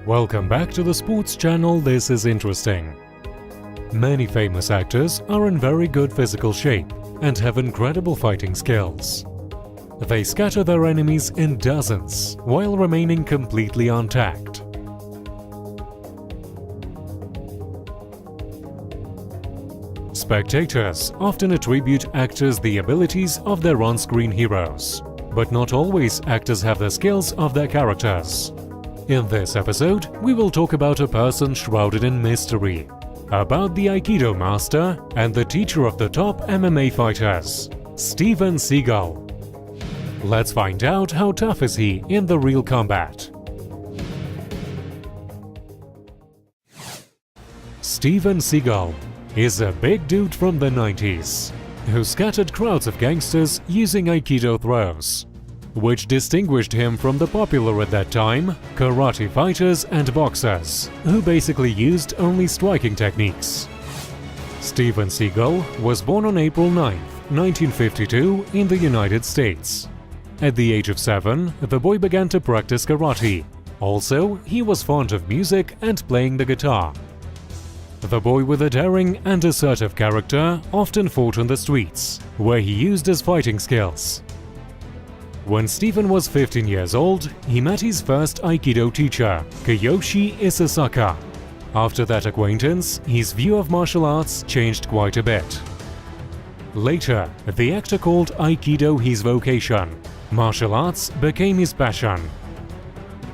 Welcome back to the sports channel. This is interesting. Many famous actors are in very good physical shape and have incredible fighting skills. They scatter their enemies in dozens while remaining completely untagged. Spectators often attribute actors the abilities of their on-screen heroes, but not always actors have the skills of their characters. In this episode, we will talk about a person shrouded in mystery, about the Aikido master and the teacher of the top MMA fighters, Steven Seagal. Let's find out how tough is he in the real combat. Steven Seagal is a big dude from the 90s who scattered crowds of gangsters using Aikido throws, which distinguished him from the popular at that time karate fighters and boxers, who basically used only striking techniques. Steven Seagal was born on April 9, 1952 in the United States. At the age of 7, the boy began to practice karate. Also, he was fond of music and playing the guitar. The boy with a daring and assertive character often fought on the streets, where he used his fighting skills. When Steven was 15 years old, he met his first Aikido teacher, Kiyoshi Isasaka. After that acquaintance, his view of martial arts changed quite a bit. Later, the actor called Aikido his vocation. Martial arts became his passion.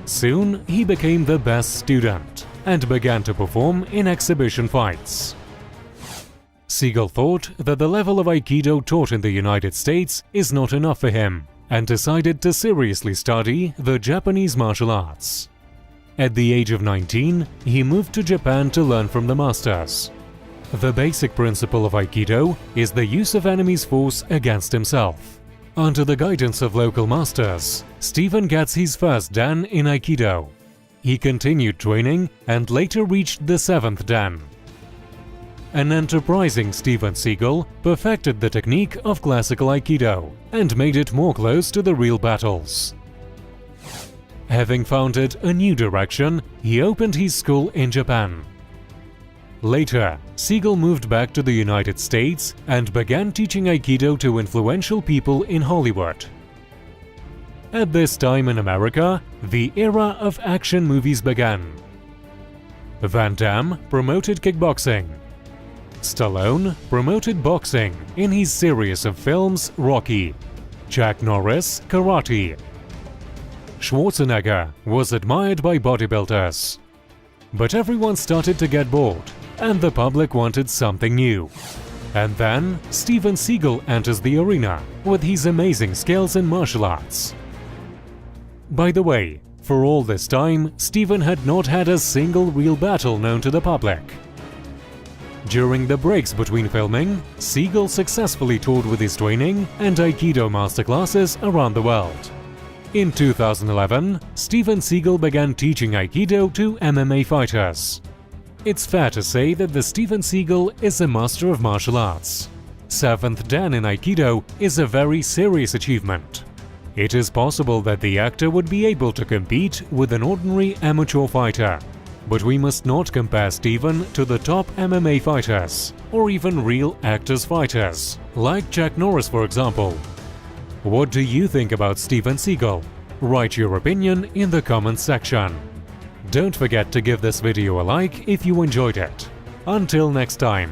Soon, he became the best student and began to perform in exhibition fights. Seagal thought that the level of Aikido taught in the United States is not enough for him and decided to seriously study the Japanese martial arts. At the age of 19, he moved to Japan to learn from the masters. The basic principle of Aikido is the use of enemy's force against himself. Under the guidance of local masters, Steven gets his first Dan in Aikido. He continued training and later reached the 7th Dan. An enterprising Steven Seagal perfected the technique of classical Aikido and made it more close to the real battles. Having founded a new direction, he opened his school in Japan. Later, Seagal moved back to the United States and began teaching Aikido to influential people in Hollywood. At this time in America, the era of action movies began. Van Damme promoted kickboxing. Stallone promoted boxing in his series of films Rocky. Chuck Norris karate. Schwarzenegger was admired by bodybuilders. But everyone started to get bored, and the public wanted something new. And then, Steven Seagal enters the arena with his amazing skills in martial arts. By the way, for all this time, Steven had not had a single real battle known to the public. During the breaks between filming, Seagal successfully toured with his training and Aikido masterclasses around the world. In 2011, Steven Seagal began teaching Aikido to MMA fighters. It's fair to say that the Steven Seagal is a master of martial arts. 7th Dan in Aikido is a very serious achievement. It is possible that the actor would be able to compete with an ordinary amateur fighter. But we must not compare Steven to the top MMA fighters, or even real actors fighters, like Chuck Norris for example. What do you think about Steven Seagal? Write your opinion in the comments section. Don't forget to give this video a like if you enjoyed it. Until next time.